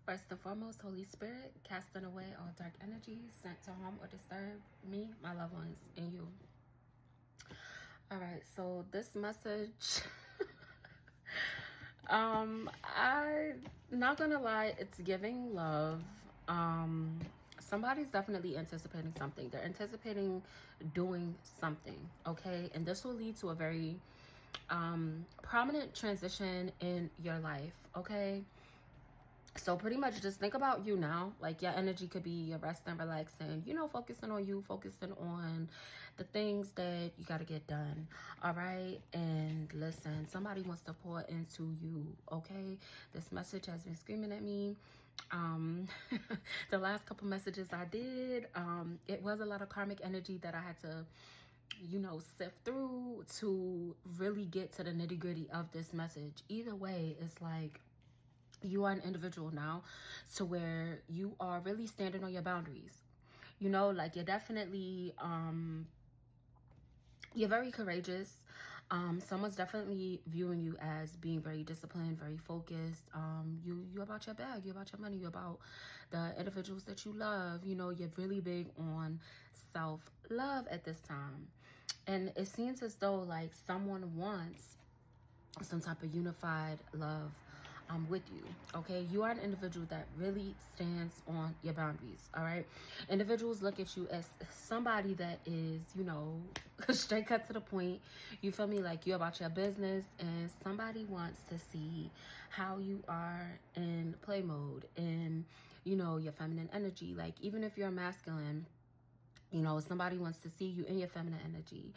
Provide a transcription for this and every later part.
First and foremost, Holy Spirit, casting away all dark energies sent to harm or disturb me, my loved ones, and you. All right, so this message, I'm not gonna lie, it's giving love. Somebody's definitely anticipating something. They're anticipating doing something, okay? And this will lead to a very prominent transition in your life, okay? So pretty much just think about you now. Like your energy could be your resting, relaxing, you know, focusing on you, focusing on the things that you got to get done. All right. And listen, somebody wants to pour into you. Okay. This message has been screaming at me. The last couple messages I did, it was a lot of karmic energy that I had to, you know, sift through to really get to the nitty gritty of this message. Either way, it's like, you are an individual now to where you are really standing on your boundaries. You know, like you're definitely, you're very courageous. Someone's definitely viewing you as being very disciplined, very focused. You about your bag, you about your money, you about the individuals that you love. You know, you're really big on self-love at this time. And it seems as though like someone wants some type of unified love with you. Okay, you are an individual that really stands on your boundaries. All right, individuals look at you as somebody that is, you know, straight cut to the point. You feel me? Like you're about your business, and somebody wants to see how you are in play mode and, you know, your feminine energy. Like even if you're masculine, you know, somebody wants to see you in your feminine energy.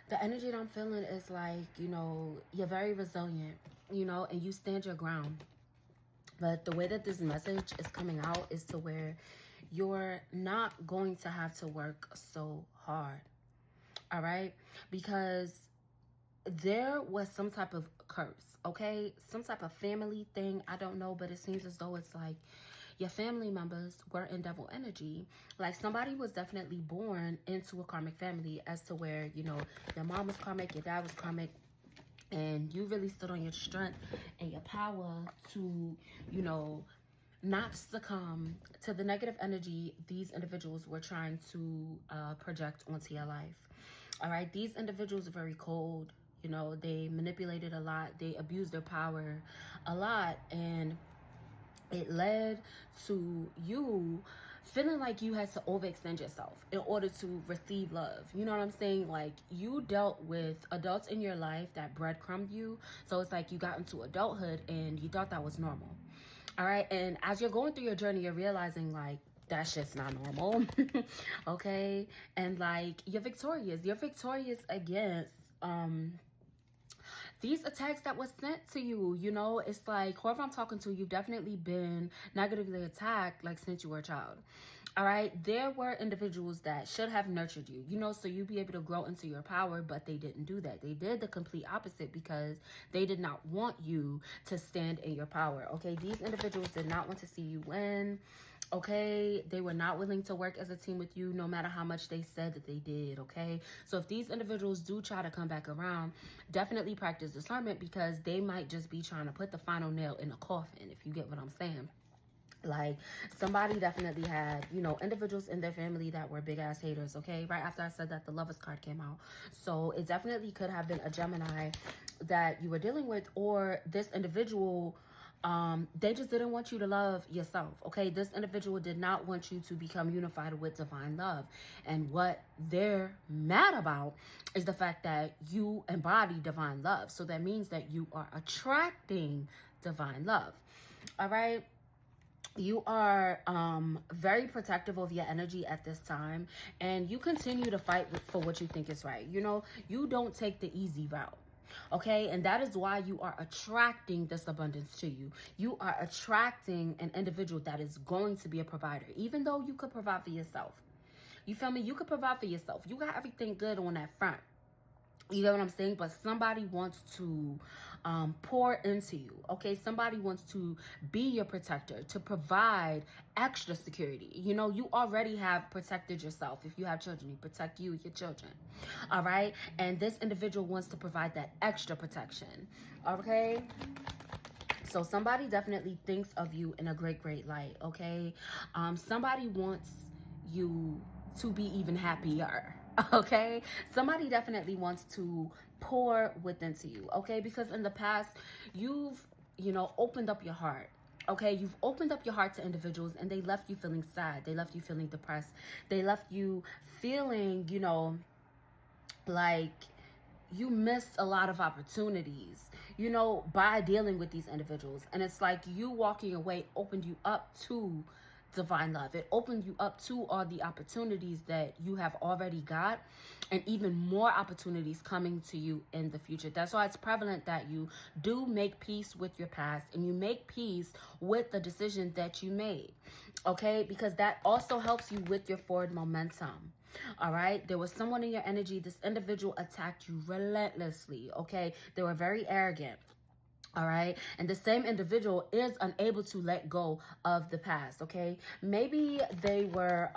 The energy that I'm feeling is like, you know, you're very resilient, you know, and you stand your ground. But the way that this message is coming out is to where you're not going to have to work so hard. All right? Because there was some type of curse, okay? Some type of family thing. I don't know, but it seems as though it's like your family members were in devil energy. Like somebody was definitely born into a karmic family as to where, you know, your mom was karmic, your dad was karmic, and you really stood on your strength and your power to, you know, not succumb to the negative energy these individuals were trying to project onto your life. All right, these individuals are very cold. You know, they manipulated a lot. They abused their power a lot. And it led to you feeling like you had to overextend yourself in order to receive love. You know what I'm saying? Like you dealt with adults in your life that breadcrumbed you. So it's like you got into adulthood and you thought that was normal. All right. And as you're going through your journey, you're realizing like, that's just not normal. Okay. And like you're victorious. You're victorious against, these attacks that was sent to you. You know, it's like whoever I'm talking to, you've definitely been negatively attacked like since you were a child. All right, there were individuals that should have nurtured you, you know, so you'd be able to grow into your power, but they didn't do that. They did the complete opposite because they did not want you to stand in your power. Okay, these individuals did not want to see you win. Okay, they were not willing to work as a team with you no matter how much they said that they did. Okay, so if these individuals do try to come back around, definitely practice discernment because they might just be trying to put the final nail in the coffin, if you get what I'm saying. Like somebody definitely had, you know, individuals in their family that were big ass haters. Okay, right after I said that, the Lovers card came out. So it definitely could have been a Gemini that you were dealing with, or this individual, they just didn't want you to love yourself. Okay, this individual did not want you to become unified with divine love. And what they're mad about is the fact that you embody divine love. So that means that you are attracting divine love. All right, you are very protective of your energy at this time, and you continue to fight for what you think is right. You know, you don't take the easy route. Okay, and that is why you are attracting this abundance to you. You are attracting an individual that is going to be a provider, even though you could provide for yourself. You feel me? You could provide for yourself. You got everything good on that front. You know what I'm saying? But somebody wants to pour into you. Okay, somebody wants to be your protector, to provide extra security. You know, you already have protected yourself. If you have children, you protect you, your children. All right, and this individual wants to provide that extra protection. Okay, So somebody definitely thinks of you in a great light, okay? Somebody wants you to be even happier, okay? Somebody definitely wants to pour within to you, okay? Because in the past, you've, opened up your heart. Okay, you've opened up your heart to individuals and they left you feeling sad. They left you feeling depressed. They left you feeling, like you missed a lot of opportunities, by dealing with these individuals. And it's like you walking away opened you up to divine love. It opened you up to all the opportunities that you have already got, and even more opportunities coming to you in the future. That's why it's prevalent that you do make peace with your past and you make peace with the decision that you made, okay? Because that also helps you with your forward momentum. All right, there was someone in your energy. This individual attacked you relentlessly, okay? They were very arrogant. All right. And the same individual is unable to let go of the past. Okay. Maybe they were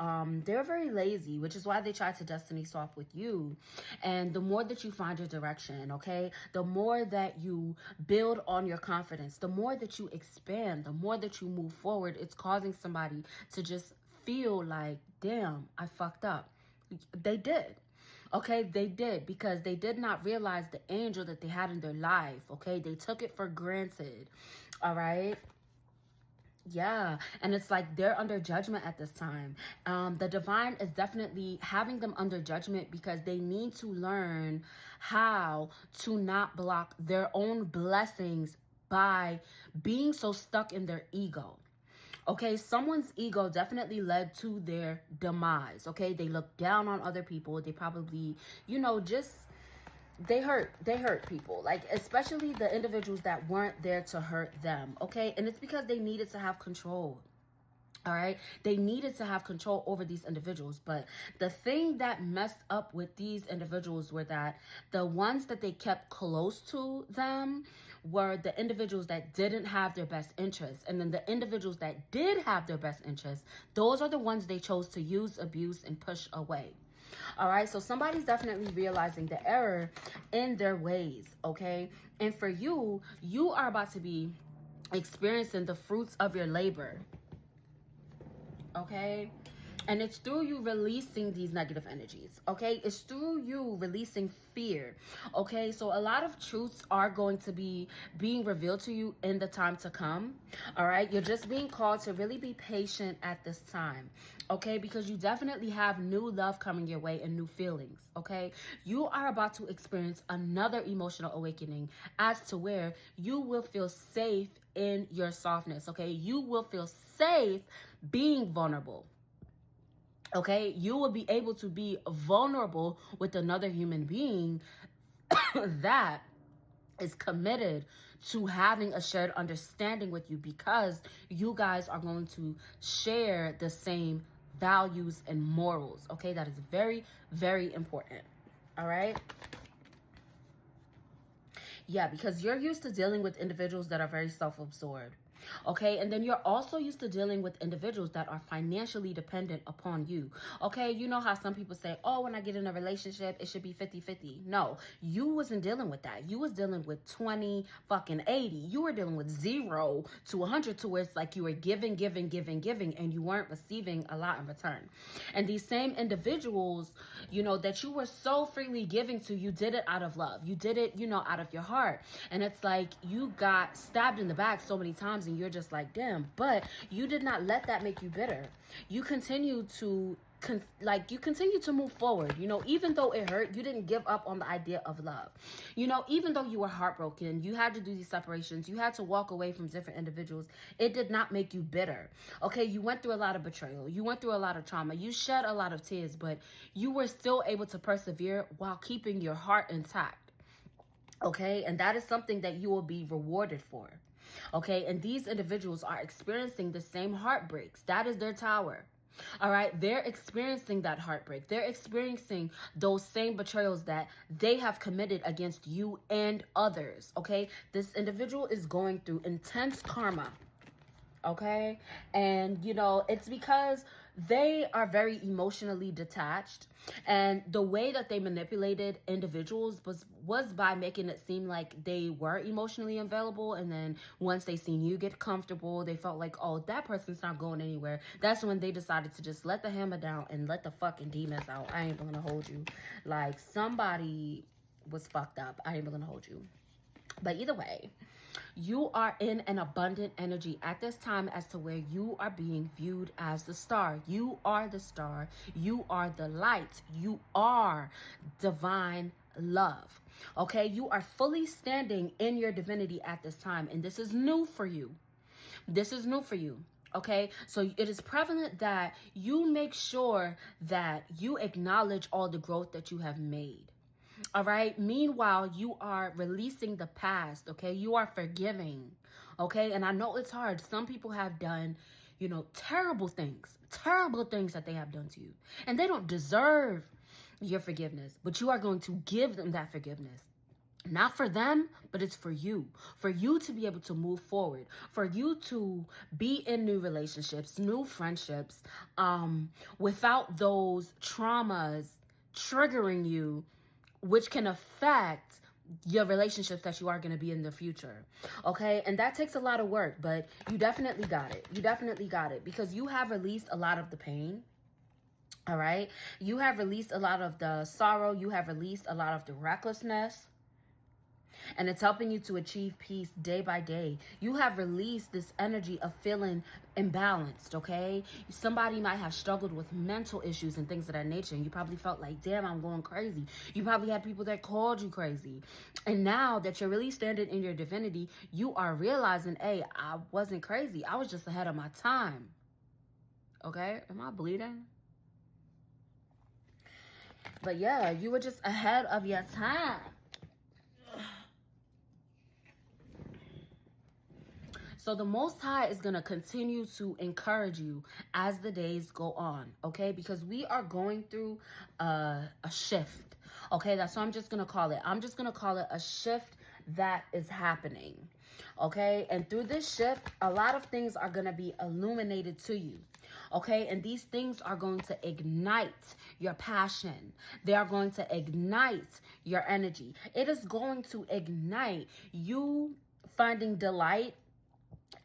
very lazy, which is why they tried to destiny swap with you. And the more that you find your direction, okay, the more that you build on your confidence, the more that you expand, the more that you move forward, it's causing somebody to just feel like, damn, I fucked up. They did. Okay, they did, because they did not realize the angel that they had in their life. Okay, they took it for granted. All right. Yeah, and it's like they're under judgment at this time. The divine is definitely having them under judgment because they need to learn how to not block their own blessings by being so stuck in their ego. Okay, someone's ego definitely led to their demise. Okay, they look down on other people. They probably, they hurt people, like especially the individuals that weren't there to hurt them. Okay, and it's because they needed to have control. All right, they needed to have control over these individuals. But the thing that messed up with these individuals were that the ones that they kept close to them were the individuals that didn't have their best interests. And then the individuals that did have their best interests, those are the ones they chose to use, abuse, and push away. All right, so somebody's definitely realizing the error in their ways, okay? And for you, you are about to be experiencing the fruits of your labor. Okay, and it's through you releasing these negative energies. Okay, it's through you releasing fear. Okay, so a lot of truths are going to be being revealed to you in the time to come. All right, you're just being called to really be patient at this time. Okay, because you definitely have new love coming your way and new feelings. Okay, you are about to experience another emotional awakening as to where you will feel safe in your softness. Okay, you will feel safe being vulnerable. Okay, you will be able to be vulnerable with another human being that is committed to having a shared understanding with you, because you guys are going to share the same values and morals. Okay, that is very, very important. All right. Yeah, because you're used to dealing with individuals that are very self-absorbed. Okay, and then you're also used to dealing with individuals that are financially dependent upon you. Okay, you know how some people say, oh, when I get in a relationship, it should be 50-50. No, you wasn't dealing with that. You was dealing with 20 fucking 80. You were dealing with 0 to 100, to where it's like you were giving, and you weren't receiving a lot in return. And these same individuals, that you were so freely giving to, you did it out of love. You did it, out of your heart. And it's like you got stabbed in the back so many times, and you're just like, damn. But you did not let that make you bitter. You continue to move forward. Even though it hurt, you didn't give up on the idea of love. Even though you were heartbroken, you had to do these separations, you had to walk away from different individuals, it did not make you bitter. Okay, you went through a lot of betrayal, you went through a lot of trauma, you shed a lot of tears, but you were still able to persevere while keeping your heart intact. Okay, and that is something that you will be rewarded for. Okay, and these individuals are experiencing the same heartbreaks. That is their tower. All right, they're experiencing that heartbreak. They're experiencing those same betrayals that they have committed against you and others. Okay, this individual is going through intense karma. Okay. And you know, it's because they are very emotionally detached, and the way that they manipulated individuals was by making it seem like they were emotionally available, and then once they seen you get comfortable, they felt like, oh, that person's not going anywhere. That's when they decided to just let the hammer down and let the fucking demons out. I ain't gonna hold you. Like, somebody was fucked up. I ain't gonna hold you. But either way, you are in an abundant energy at this time as to where you are being viewed as the star. You are the star. You are the light. You are divine love. Okay, you are fully standing in your divinity at this time, and this is new for you. This is new for you. Okay, so it is prevalent that you make sure that you acknowledge all the growth that you have made. All right. Meanwhile, you are releasing the past. Okay. You are forgiving. Okay. And I know it's hard. Some people have done, you know, terrible things that they have done to you. And they don't deserve your forgiveness. But you are going to give them that forgiveness. Not for them, but it's for you. For you to be able to move forward. For you to be in new relationships, new friendships, without those traumas triggering you, which can affect your relationships that you are going to be in the future. Okay. And that takes a lot of work, but you definitely got it. You definitely got it, because you have released a lot of the pain. All right. You have released a lot of the sorrow. You have released a lot of the recklessness. And it's helping you to achieve peace day by day. You have released this energy of feeling imbalanced, okay? Somebody might have struggled with mental issues and things of that nature, and you probably felt like, damn, I'm going crazy. You probably had people that called you crazy. And now that you're really standing in your divinity, you are realizing, hey, I wasn't crazy. I was just ahead of my time. Okay? Am I bleeding? But yeah, you were just ahead of your time. So the Most High is going to continue to encourage you as the days go on, okay? Because we are going through a shift, okay? That's what I'm just going to call it. I'm just going to call it a shift that is happening, okay? And through this shift, a lot of things are going to be illuminated to you, okay? And these things are going to ignite your passion. They are going to ignite your energy. It is going to ignite you finding delight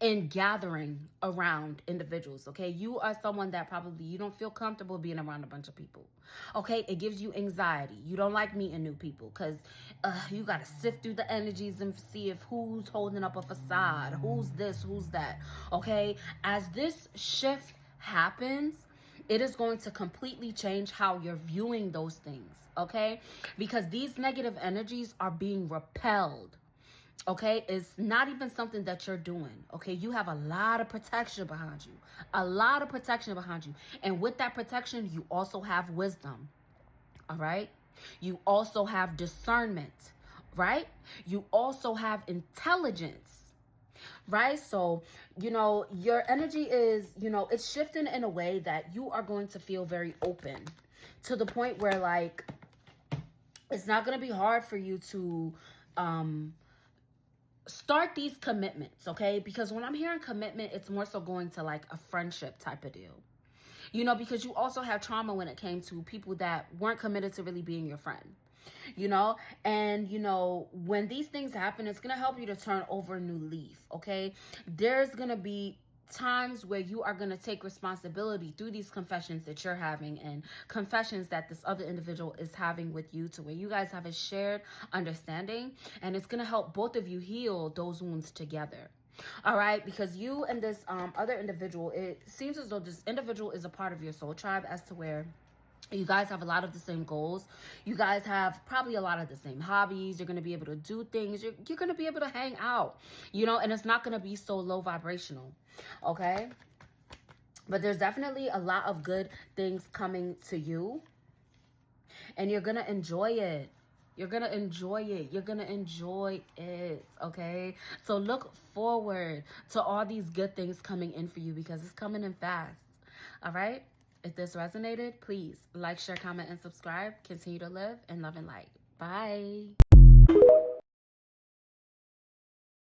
in gathering around individuals, okay? You are someone that probably you don't feel comfortable being around a bunch of people, okay? It gives you anxiety. You don't like meeting new people because you got to sift through the energies and see if who's holding up a facade, who's this, who's that, okay? As this shift happens, it is going to completely change how you're viewing those things, okay? Because these negative energies are being repelled. Okay, it's not even something that you're doing. Okay, you have a lot of protection behind you, and with that protection, you also have wisdom. All right, you also have discernment, right? You also have intelligence, right? So, you know, your energy is, you know, it's shifting in a way that you are going to feel very open, to the point where, like, it's not going to be hard for you to start these commitments, okay? Because when I'm hearing commitment, it's more so going to like a friendship type of deal. You know, because you also have trauma when it came to people that weren't committed to really being your friend. You know, and you know, when these things happen, it's going to help you to turn over a new leaf, okay? There's going to be times where you are going to take responsibility through these confessions that you're having, and confessions that this other individual is having with you, to where you guys have a shared understanding, and it's going to help both of you heal those wounds together. All right, because you and this other individual, it seems as though this individual is a part of your soul tribe, as to where you guys have a lot of the same goals. You guys have probably a lot of the same hobbies. You're going to be able to do things. You're going to be able to hang out, you know, and it's not going to be so low vibrational, okay? But there's definitely a lot of good things coming to you, and you're going to enjoy it. You're going to enjoy it. You're going to enjoy it, okay? So look forward to all these good things coming in for you, because it's coming in fast, all right? If this resonated, please like, share, comment, and subscribe. Continue to live in love and light. Bye.